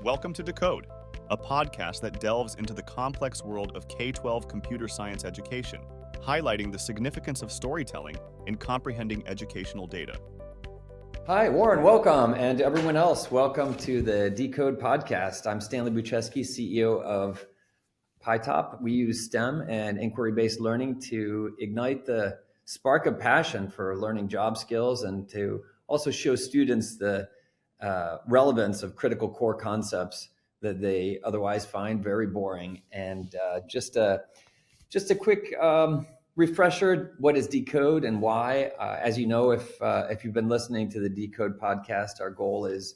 Welcome to Decode, a podcast that delves into the complex world of K-12 computer science education, highlighting the significance of storytelling in comprehending educational data. Hi, Warren, welcome. And to everyone else, welcome to the Decode podcast. I'm Stanley Buchesky, CEO of PyTop. We use STEM and inquiry-based learning to ignite the spark of passion for learning job skills and to also show students the relevance of critical core concepts that they otherwise find very boring. And just a quick refresher: what is Decode and why? As you know, if you've been listening to the Decode podcast, our goal is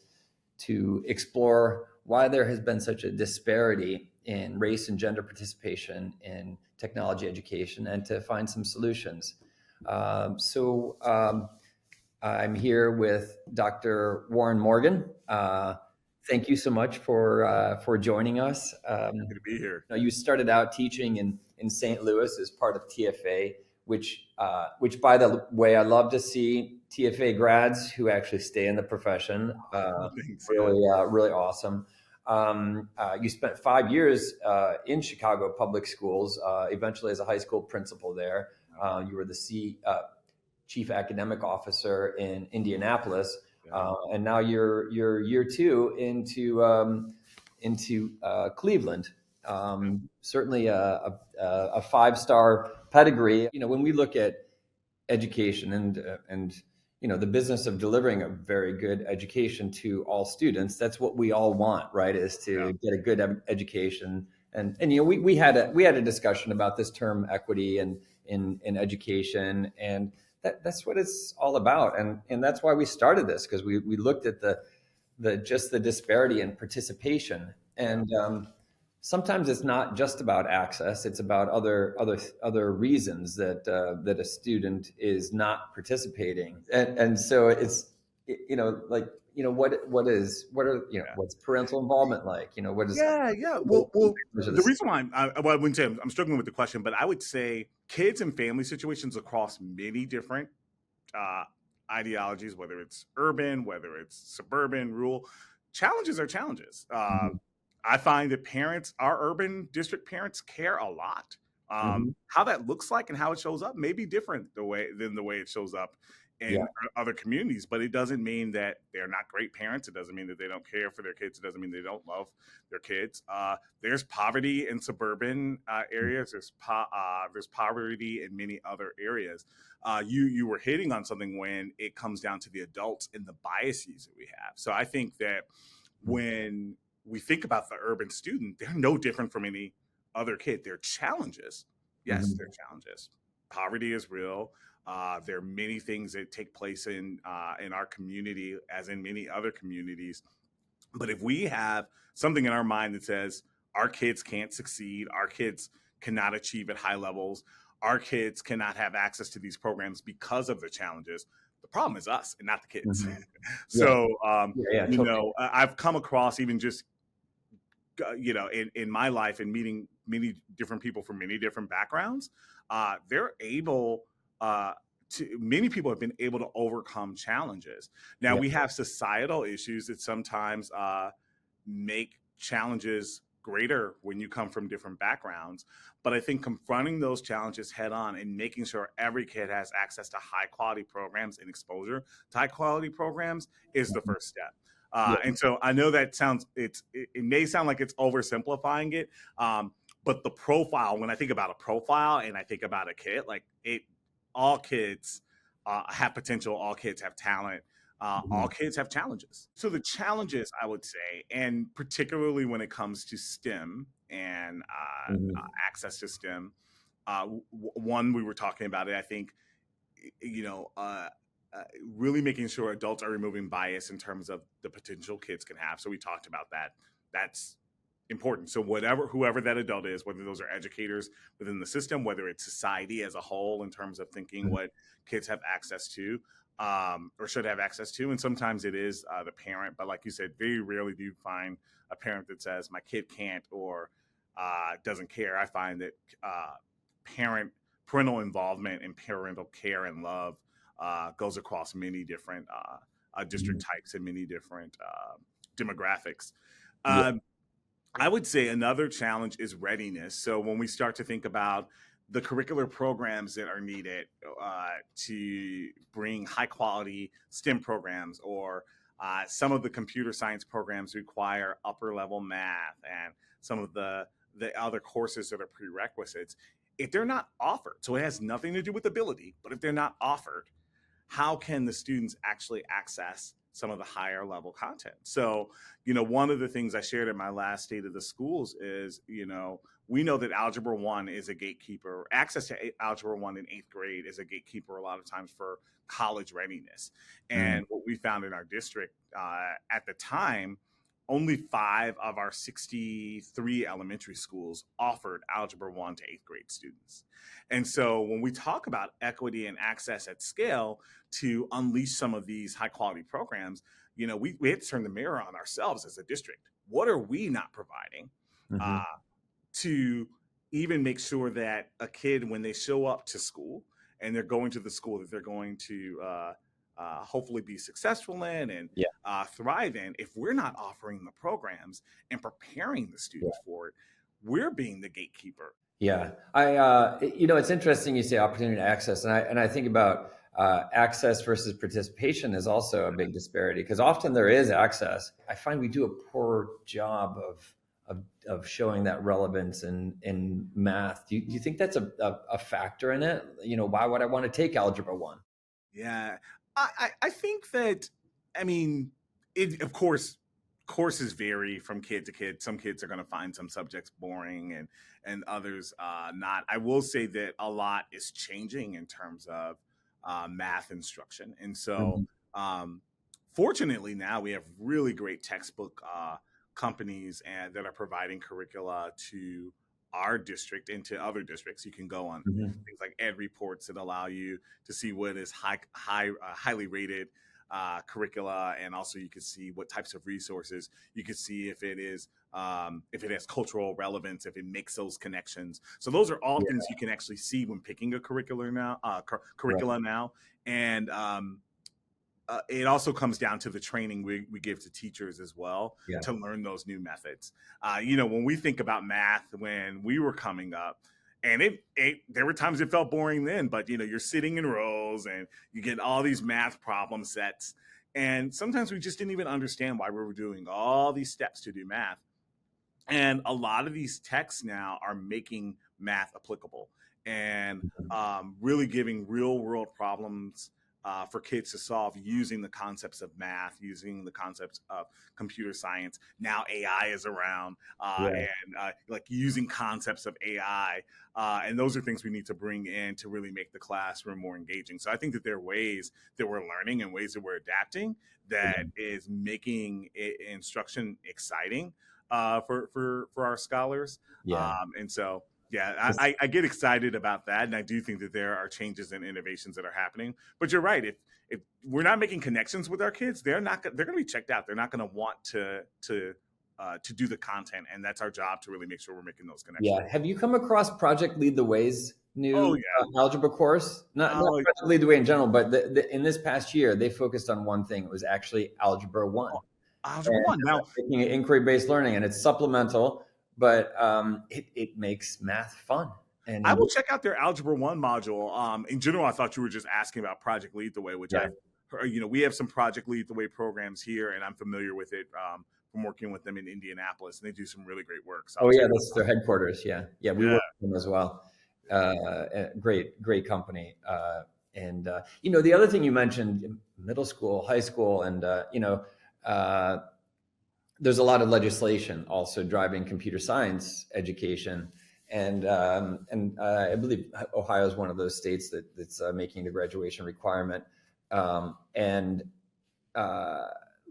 to explore why there has been such a disparity in race and gender participation in technology education, and to find some solutions. I'm here with Dr. Warren Morgan. Thank you so much for joining us. Happy to be here. You started out teaching in St. Louis as part of TFA, which by the way, I love to see TFA grads who actually stay in the profession. Really awesome. You spent 5 years in Chicago public schools, eventually as a high school principal there. You were the Chief Academic Officer in Indianapolis, and now you're year two into Cleveland. Certainly a 5-star pedigree. You know, when we look at education and you know, the business of delivering a very good education to all students, that's what we all want, right? Is to get a good education. And you know, we had a discussion about this term equity and in education, and that's what it's all about. And that's why we started this, because we looked at the disparity in participation. And sometimes it's not just about access; it's about other reasons that a student is not participating. And so it's, you know, like, you know, what's parental involvement like? You know, what is Well, the reason why I wouldn't say I'm struggling with the question, but I would say kids and family situations across many different ideologies, whether it's urban, whether it's suburban, rural, challenges are challenges. I find that our urban district parents care a lot. How that looks like and how it shows up may be different than the way it shows up in other communities, but it doesn't mean that they're not great parents. It doesn't mean that they don't care for their kids. It doesn't mean they don't love their kids. There's poverty in suburban areas. There's poverty in many other areas. You were hitting on something when it comes down to the adults and the biases that we have. So I think that when we think about the urban student, they're no different from any other kid. They're challenges. Yes, they're challenges. Poverty is real. There are many things that take place in our community, as in many other communities. But if we have something in our mind that says our kids can't succeed, our kids cannot achieve at high levels, our kids cannot have access to these programs because of the challenges, the problem is us and not the kids. So, you know, I've come across, even just, you know, in my life and meeting many different people from many different backgrounds, many people have been able to overcome challenges. Now we have societal issues that sometimes make challenges greater when you come from different backgrounds. But I think confronting those challenges head on and making sure every kid has access to high quality programs and exposure to high quality programs is the first step. And so I know that it may sound like it's oversimplifying it, but the profile, when I think about a profile and I think about a kid, all kids have potential, all kids have talent, all kids have challenges. So the challenges, I would say, and particularly when it comes to STEM and access to STEM, one, we were talking about it, I think, you know, really making sure adults are removing bias in terms of the potential kids can have. So we talked about that. That's important. So whoever that adult is, whether those are educators within the system, whether it's society as a whole in terms of thinking what kids have access to or should have access to. And sometimes it is the parent, but like you said, very rarely do you find a parent that says my kid can't or doesn't care. I find that parental involvement and parental care and love goes across many different district types and many different demographics. Yeah. I would say another challenge is readiness. So when we start to think about the curricular programs that are needed to bring high quality STEM programs, or some of the computer science programs require upper level math, and some of the other courses that are prerequisites, if they're not offered, so it has nothing to do with ability, but if they're not offered, how can the students actually access some of the higher level content? So, one of the things I shared in my last State of the Schools is, we know that Algebra 1 is a gatekeeper. Access to Algebra 1 in 8th grade is a gatekeeper a lot of times for college readiness. And what we found in our district at the time, only 5 of our 63 elementary schools offered Algebra 1 to 8th grade students. And so when we talk about equity and access at scale to unleash some of these high quality programs, we have to turn the mirror on ourselves as a district. What are we not providing to even make sure that a kid, when they show up to school and they're going to the school that they're going to hopefully be successful in and thrive in, if we're not offering the programs and preparing the students for it, we're being the gatekeeper. Yeah, it's interesting you say opportunity to access, and I think about access versus participation is also a big disparity, because often there is access. I find we do a poor job of showing that relevance in math. Do you think that's a factor in it? Why would I want to take Algebra 1? Yeah, I think that, of course, courses vary from kid to kid. Some kids are going to find some subjects boring and others not. I will say that a lot is changing in terms of math instruction. And so fortunately now we have really great textbook companies that are providing curricula to our district and to other districts. You can go on things like Ed Reports that allow you to see what is highly rated curricula, and also you can see what types of resources. You can see if it has cultural relevance, if it makes those connections. So those are all things you can actually see when picking a curricula now. And it also comes down to the training we give to teachers as well to learn those new methods. When we think about math when we were coming up, and there were times it felt boring then, but you're sitting in rows and you get all these math problem sets. And sometimes we just didn't even understand why we were doing all these steps to do math. And a lot of these texts now are making math applicable and really giving real world problems for kids to solve using the concepts of math, using the concepts of computer science. Now AI is around and like using concepts of AI. And those are things we need to bring in to really make the classroom more engaging. So I think that there are ways that we're learning and ways that we're adapting that is making instruction exciting for our scholars. And so I get excited about that, and I do think that there are changes and innovations that are happening. But you're right. If we're not making connections with our kids, they're going to be checked out. They're not going to want to do the content, and that's our job to really make sure we're making those connections. Yeah. Have you come across Project Lead the Way's new algebra course? Not Project Lead the Way in general, but in this past year, they focused on one thing. It was actually Algebra 1. Algebra 1. Now, making it inquiry-based learning, and it's supplemental, but it makes math fun. And I will check out their Algebra 1 module. In general, I thought you were just asking about Project Lead the Way, which we have some Project Lead the Way programs here, and I'm familiar with it from working with them in Indianapolis, and they do some really great work. So that's their headquarters. We work with them as well. Great company. And the other thing you mentioned, middle school, high school, and there's a lot of legislation also driving computer science education, and I believe Ohio is one of those states that's making the graduation requirement.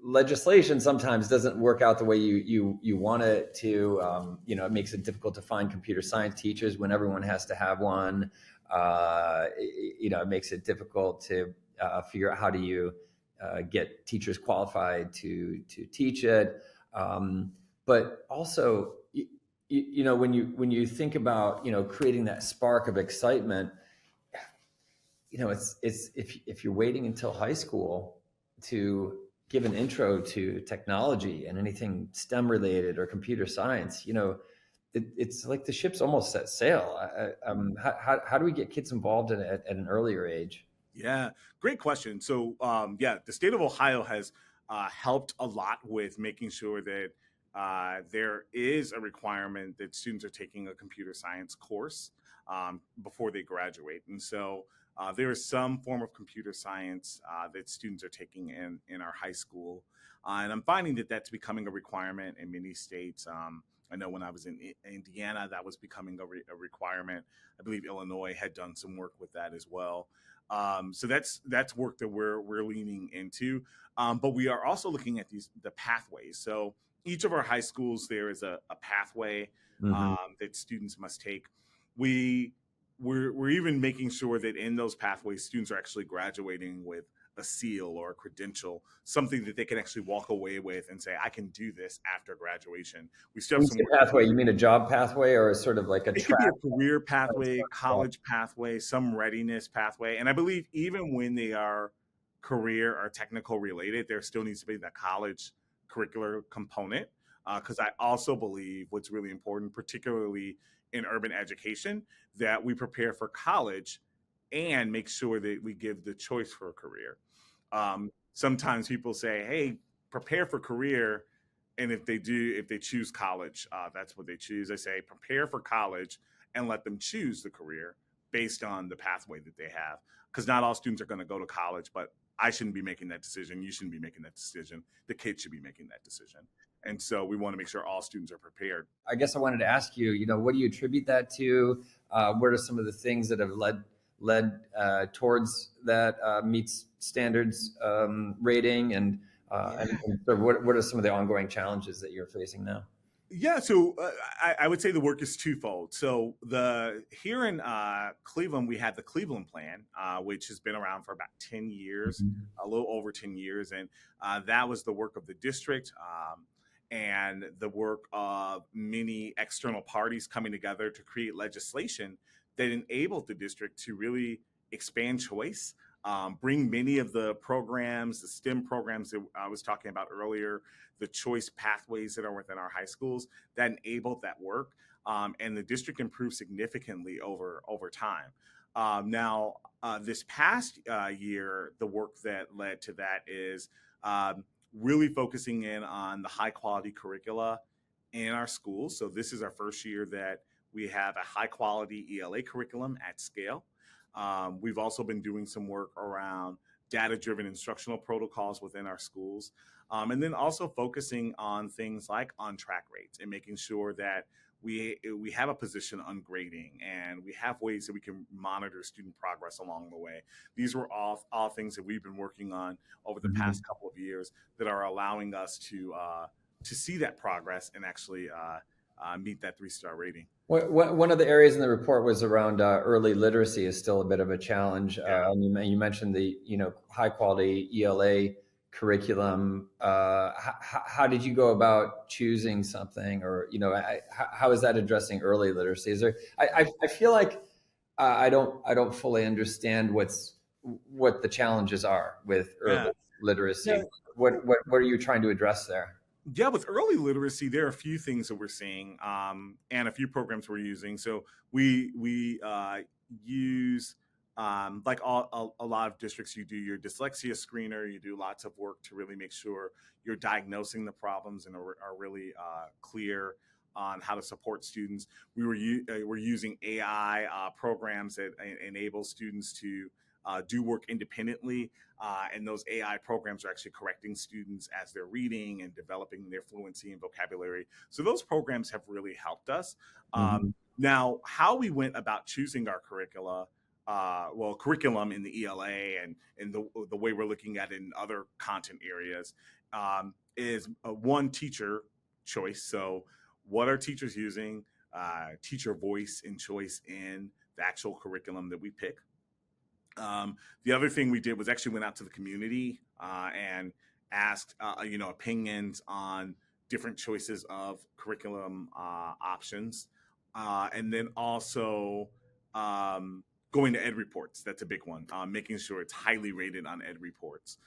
Legislation sometimes doesn't work out the way you want it to. It makes it difficult to find computer science teachers when everyone has to have one. It makes it difficult to figure out how do you get teachers qualified to teach it. But also, when you think about creating that spark of excitement, it's if you're waiting until high school to give an intro to technology and anything STEM related or computer science, it's like the ship's almost set sail. How do we get kids involved in it at an earlier age? Yeah, great question. So, yeah, the state of Ohio has helped a lot with making sure that there is a requirement that students are taking a computer science course before they graduate. And so there is some form of computer science that students are taking in our high school. And I'm finding that that's becoming a requirement in many states. I know when I was in Indiana, that was becoming a requirement. I believe Illinois had done some work with that as well. So that's work that we're leaning into. But we are also looking at the pathways. So each of our high schools, there is a pathway that students must take. We're even making sure that in those pathways, students are actually graduating with a seal or a credential, something that they can actually walk away with and say, I can do this after graduation. We still have some pathway. You mean a job pathway or sort of like a it track? could be a career pathway, college pathway, some readiness pathway. And I believe even when they are career or technical related, there still needs to be that college curricular component. Because I also believe what's really important, particularly in urban education, that we prepare for college and make sure that we give the choice for a career. Sometimes people say, hey, prepare for career. And if they choose college, that's what they choose. I say prepare for college and let them choose the career based on the pathway that they have. Because not all students are going to go to college, but I shouldn't be making that decision. You shouldn't be making that decision. The kids should be making that decision. And so we want to make sure all students are prepared. I guess I wanted to ask you, what do you attribute that to? What are some of the things that have led towards that meets standards rating, and so what are some of the ongoing challenges that you're facing now? Yeah, so I would say the work is twofold. So here in Cleveland, we have the Cleveland Plan, which has been around for about 10 years, a little over 10 years, and that was the work of the district and the work of many external parties coming together to create legislation that enabled the district to really expand choice, bring many of the programs, the STEM programs that I was talking about earlier, the choice pathways that are within our high schools that enabled that work. And the district improved significantly over time. Now, this past year, the work that led to that is really focusing in on the high quality curricula in our schools. So this is our first year that we have a high quality ELA curriculum at scale. We've also been doing some work around data-driven instructional protocols within our schools. And then also focusing on things like on-track rates and making sure that we have a position on grading and we have ways that we can monitor student progress along the way. These were all things that we've been working on over the past couple of years that are allowing us to see that progress and actually meet that 3-star rating. One of the areas in the report was around early literacy is still a bit of a challenge. Yeah. You mentioned the high quality ELA curriculum. How did you go about choosing something, or how is that addressing early literacy? Is there? I feel like I don't fully understand what the challenges are with early literacy. Yeah. What are you trying to address there? Yeah, with early literacy, there are a few things that we're seeing and a few programs we're using. So we use, like a lot of districts, you do your dyslexia screener, you do lots of work to really make sure you're diagnosing the problems and are really clear on how to support students. We're using AI programs that enable students to do work independently. And those AI programs are actually correcting students as they're reading and developing their fluency and vocabulary. So those programs have really helped us. Now, how we went about choosing our curriculum in the ELA and the way we're looking at it in other content areas is one, teacher choice. So what are teachers using? Teacher voice and choice in the actual curriculum that we pick. The other thing we did was actually went out to the community and asked, opinions on different choices of curriculum options. And then also going to ed reports. That's a big one. Making sure it's highly rated on ed reports.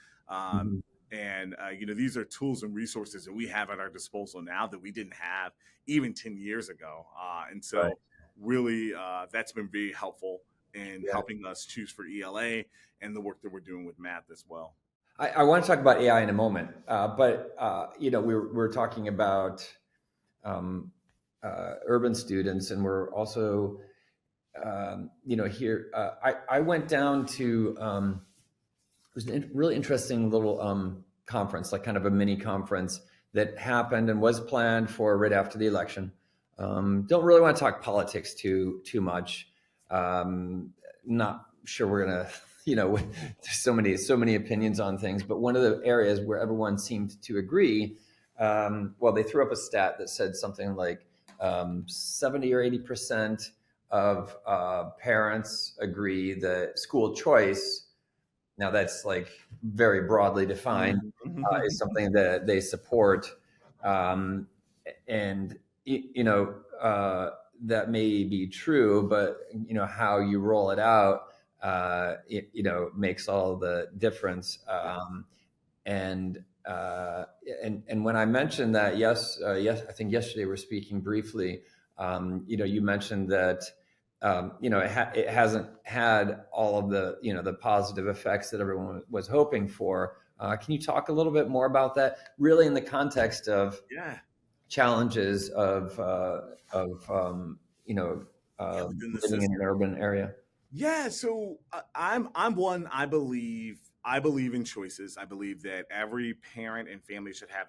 And these are tools and resources that we have at our disposal now that we didn't have even 10 years ago. And so Right. really, that's been very helpful in Yeah. helping us choose for ELA and the work that we're doing with math as well. I want to talk about AI in a moment, but we're talking about urban students, and we're also here. I went down to it was a really interesting little conference, like kind of a mini conference that happened and was planned for right after the election. Don't really want to talk politics too much. Not sure we're gonna, there's so many opinions on things, but one of the areas where everyone seemed to agree, they threw up a stat that said something like 70 or 80% of parents agree that school choice, now that's like very broadly defined, is something that they support. And that may be true, but how you roll it out, makes all the difference. And when I mentioned that, yes, I think yesterday we're speaking briefly. You mentioned that it hasn't had all of the the positive effects that everyone was hoping for. Can you talk a little bit more about that, really in the context of challenges of living in an urban area? Yeah, so I'm one. I believe in choices. I believe that every parent and family should have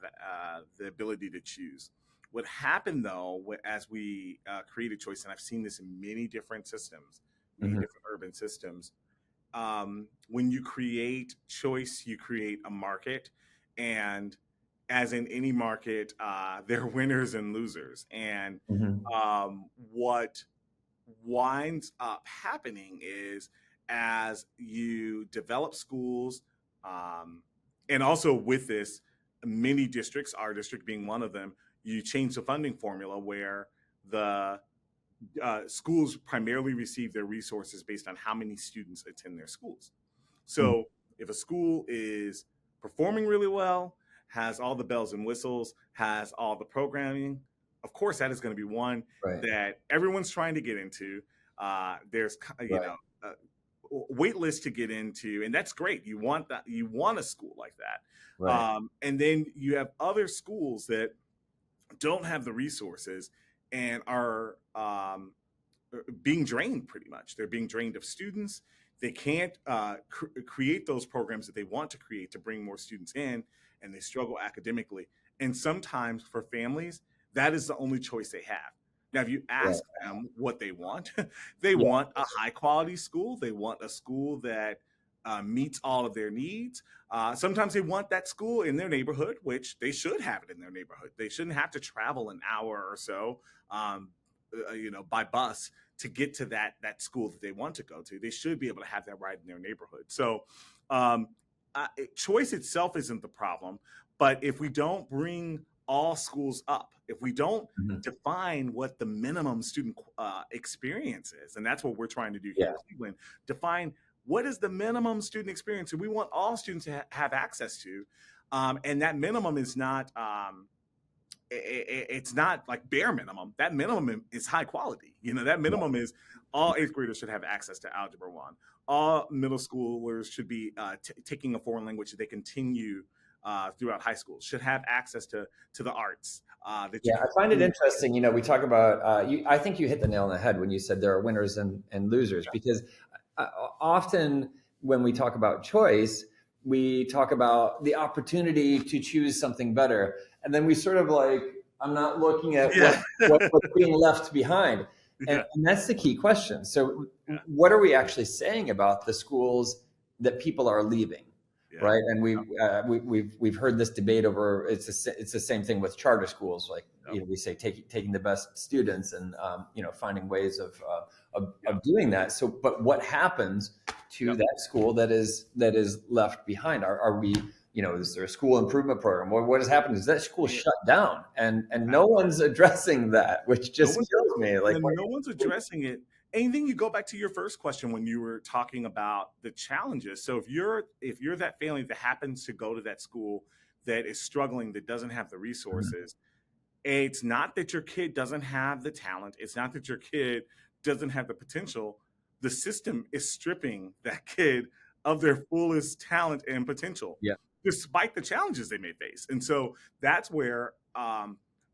the ability to choose. What happened though, as we created choice, and I've seen this in many different systems, many different urban systems. When you create choice, you create a market, and as in any market, there are winners and losers. And what winds up happening is, as you develop schools, and also with this, many districts, our district being one of them, you change the funding formula where the schools primarily receive their resources based on how many students attend their schools. So if a school is performing really well, has all the bells and whistles, has all the programming, of course that is going to be one that everyone's trying to get into. There's wait list to get into, and that's great. You want that, you want a school like that. And then you have other schools that don't have the resources and are being drained. Pretty much they're being drained of students. They can't create those programs that they want to create to bring more students in, and they struggle academically. And sometimes for families, that is the only choice they have. Now, if you ask them what they want, they want a high quality school. They want a school that meets all of their needs. Sometimes they want that school in their neighborhood, which they should have it in their neighborhood. They shouldn't have to travel an hour or so, by bus to get to that school that they want to go to. They should be able to have that right in their neighborhood. So choice itself isn't the problem, but if we don't bring all schools up, if we don't define what the minimum student experience is, and that's what we're trying to do here in Cleveland, define what is the minimum student experience that we want all students to have access to, and that minimum is not it's not like bare minimum. That minimum is high quality. That minimum is all eighth graders should have access to Algebra 1. All middle schoolers should be taking a foreign language that they continue throughout high school, should have access to the arts. I find it interesting. We talk about, I think you hit the nail on the head when you said there are winners and losers, because often when we talk about choice, we talk about the opportunity to choose something better. And then we sort of like, I'm not looking at what's being left behind. And that's the key question. So what are we actually saying about the schools that people are leaving? Right. And we've heard this debate over, it's the same thing with charter schools. Like, we say taking the best students and, finding ways of doing that. So, but what happens to that school that is left behind? Are we, is there a school improvement program? What has happened is that school shut down, and no one's addressing that, which just kills me. Like, no one's addressing it. And then you go back to your first question when you were talking about the challenges. So if you're that family that happens to go to that school that is struggling, that doesn't have the Mhm. resources, it's not that your kid doesn't have the talent. It's not that your kid doesn't have the potential. The system is stripping that kid of their fullest talent and potential, Yeah. despite the challenges they may face. And so that's where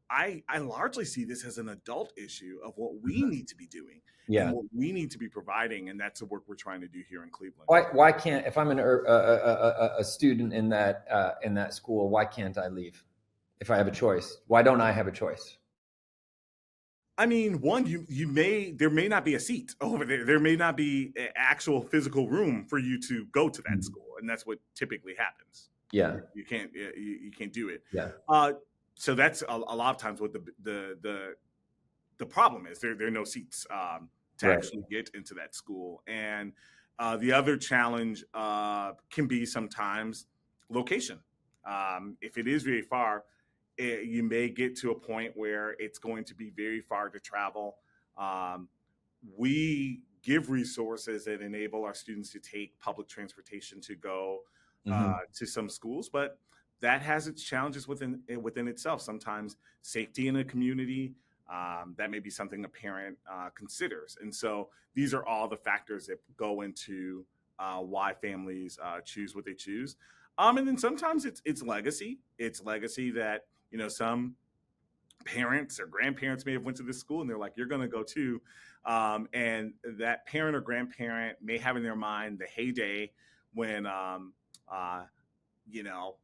I largely see this as an adult issue of what we Mhm. need to be doing and Yeah. what we need to be providing, and that's the work we're trying to do here in Cleveland. Why can't, if I'm a student in that school, why can't I leave? If I have a choice, why don't I have a choice? I mean, one, there may not be a seat over there. There may not be an actual physical room for you to go to that Mhm. school, and that's what typically happens. Yeah. You can't do it. Yeah. So that's a lot of times what the problem is. There are no seats to Right. actually get into that school, and the other challenge can be sometimes location. If it is very far, you may get to a point where it's going to be very far to travel. Um, we give resources that enable our students to take public transportation to go Mhm. to some schools, but that has its challenges within itself. Sometimes safety in a community, that may be something a parent considers, and so these are all the factors that go into why families choose what they choose. And then sometimes it's legacy. It's legacy that some parents or grandparents may have went to this school and they're like, you're going to go too. And that parent or grandparent may have in their mind the heyday when uh, you know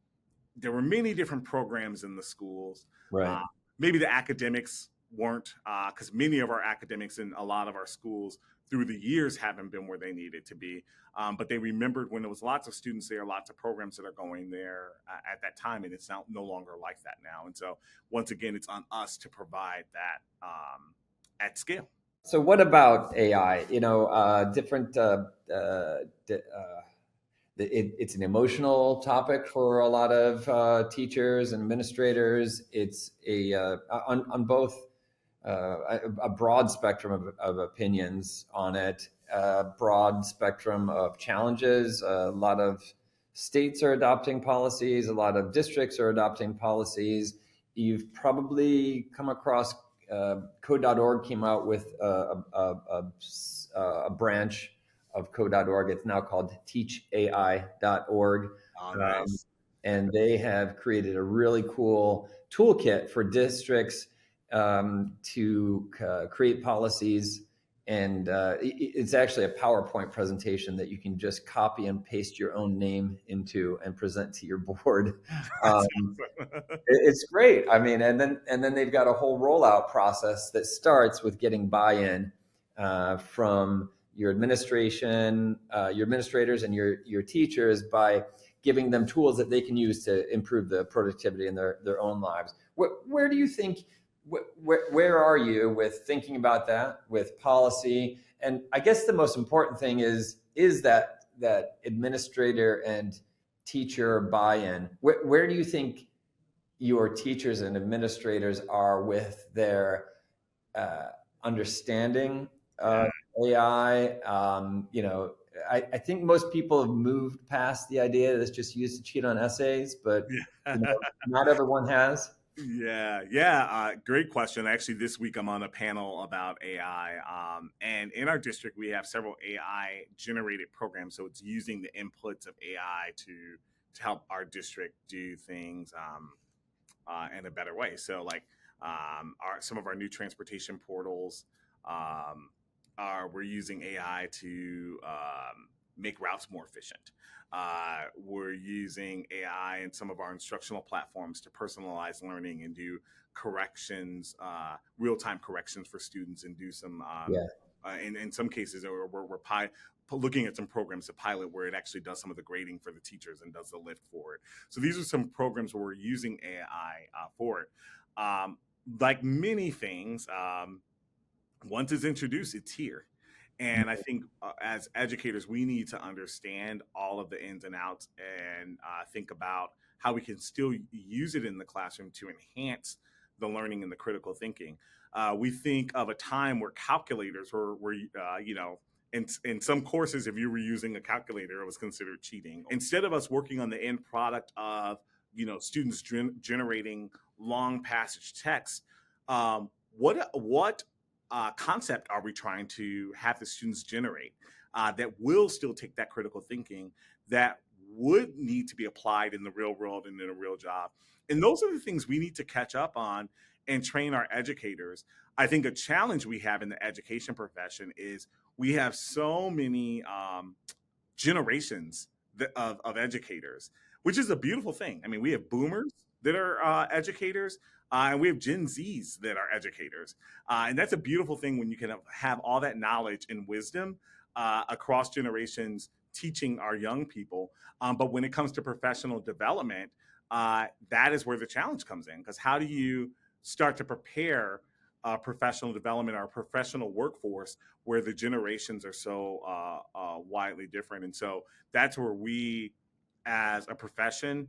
there were many different programs in the schools. uh, Right. Maybe the academics weren't, because many of our academics in a lot of our schools through the years haven't been where they needed to be. But they remembered when there was lots of students there, lots of programs that are going there at that time, and it's now no longer like that now. And so once again, it's on us to provide that at scale. So what about AI? Different. It's an emotional topic for a lot of teachers and administrators. It's on both a broad spectrum of opinions on it, a broad spectrum of challenges. A lot of states are adopting policies. A lot of districts are adopting policies. You've probably come across code.org came out with a branch of code.org. It's now called teachai.org. Oh, Um, nice. and they have created a really cool toolkit for districts to create policies. And it's actually a PowerPoint presentation that you can just copy and paste your own name into and present to your board. That's Um, awesome. it's great. I mean, and then they've got a whole rollout process that starts with getting buy-in from your administration, your administrators, and your teachers by giving them tools that they can use to improve the productivity in their own lives. Where do you think? Where are you with thinking about that with policy? And I guess the most important thing is that administrator and teacher buy-in. Where do you think your teachers and administrators are with their understanding Yeah. of AI? I think most people have moved past the idea that it's just used to cheat on essays, but Yeah. not everyone has. Yeah. Great question. Actually, this week I'm on a panel about AI. And in our district, we have several AI generated programs. So it's using the inputs of AI to help our district do things in a better way. So, like, some of our new transportation portals we're using AI to make routes more efficient. We're using AI in some of our instructional platforms to personalize learning and do corrections, real-time corrections for students, and do some, Yeah. in some cases, we're looking at some programs to pilot where it actually does some of the grading for the teachers and does the lift for it. So these are some programs where we're using AI for it. Like many things, once it's introduced, it's here. And I think as educators, we need to understand all of the ins and outs and think about how we can still use it in the classroom to enhance the learning and the critical thinking. We think of a time where calculators were in some courses, if you were using a calculator, it was considered cheating. Instead of us working on the end product of, students generating long passage text, what concept are we trying to have the students generate that will still take that critical thinking that would need to be applied in the real world and in a real job? And those are the things we need to catch up on and train our educators. I think a challenge we have in the education profession is we have so many generations of educators, which is a beautiful thing. I mean, we have boomers that are educators, and we have Gen Zs that are educators. And that's a beautiful thing when you can have all that knowledge and wisdom across generations teaching our young people. But when it comes to professional development, that is where the challenge comes in, because how do you start to prepare professional development or professional workforce where the generations are so widely different? And so that's where we, as a profession,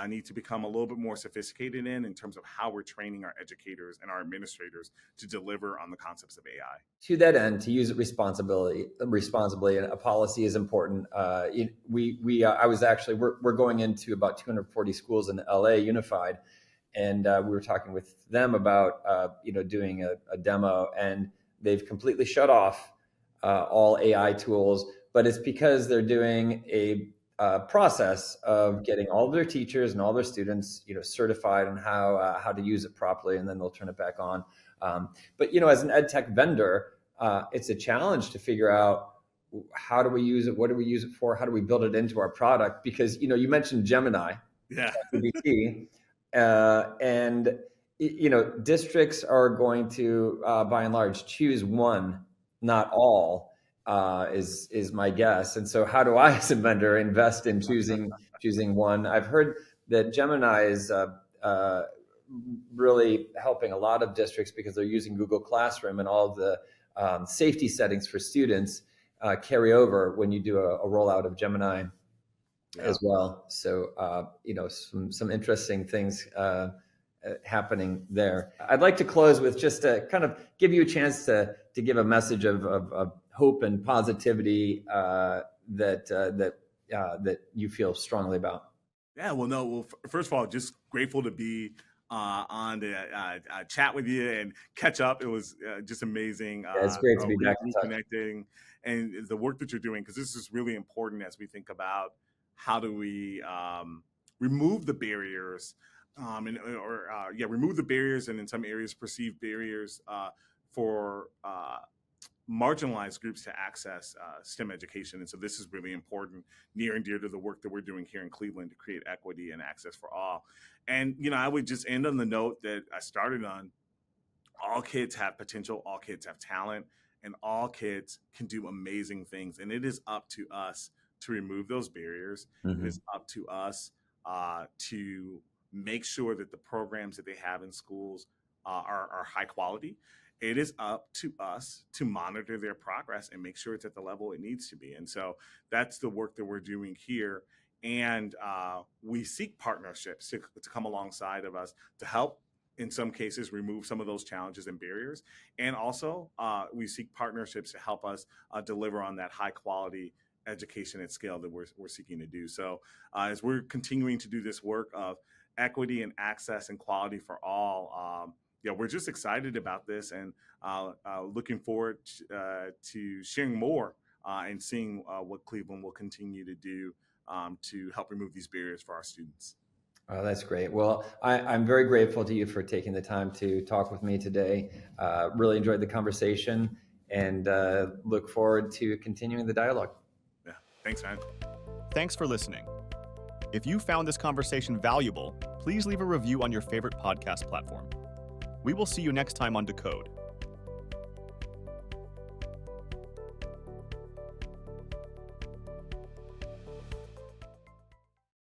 need to become a little bit more sophisticated in terms of how we're training our educators and our administrators to deliver on the concepts of AI. To that end, to use it responsibly, and a policy is important. We're going into about 240 schools in LA unified, and we were talking with them about doing a demo, and they've completely shut off all AI tools, but it's because they're doing a process of getting all of their teachers and all their students, certified on how to use it properly, and then they'll turn it back on. But as an ed tech vendor, it's a challenge to figure out how do we use it, what do we use it for, how do we build it into our product? Because you mentioned Gemini, GPT, and districts are going to, by and large, choose one, not all. Is my guess. And so how do I as a vendor invest in choosing one? I've heard that Gemini is really helping a lot of districts because they're using Google Classroom, and all the safety settings for students carry over when you do a rollout of Gemini as well. So, some interesting things happening there. I'd like to close with just to kind of give you a chance to give a message of hope and positivity that you feel strongly about. Yeah, well, first of all, just grateful to be on the chat with you and catch up. It was just amazing. Yeah, it's great to be back in touch. Reconnecting, and the work that you're doing, because this is really important as we think about how do we remove the barriers, remove the barriers, and in some areas perceived barriers for marginalized groups to access STEM education. And so this is really important, near and dear to the work that we're doing here in Cleveland to create equity and access for all. And, I would just end on the note that I started on. All kids have potential, all kids have talent, and all kids can do amazing things. And it is up to us to remove those barriers. Mm-hmm. It is up to us to make sure that the programs that they have in schools are high quality. It is up to us to monitor their progress and make sure it's at the level it needs to be. And so that's the work that we're doing here. And we seek partnerships to come alongside of us to help, in some cases, remove some of those challenges and barriers. And also, we seek partnerships to help us deliver on that high quality education at scale that we're seeking to do. So as we're continuing to do this work of equity and access and quality for all, we're just excited about this, and looking forward to sharing more and seeing what Cleveland will continue to do to help remove these barriers for our students. Oh, that's great. Well, I'm very grateful to you for taking the time to talk with me today. Really enjoyed the conversation, and look forward to continuing the dialogue. Yeah, thanks, man. Thanks for listening. If you found this conversation valuable, please leave a review on your favorite podcast platform. We will see you next time on Decode.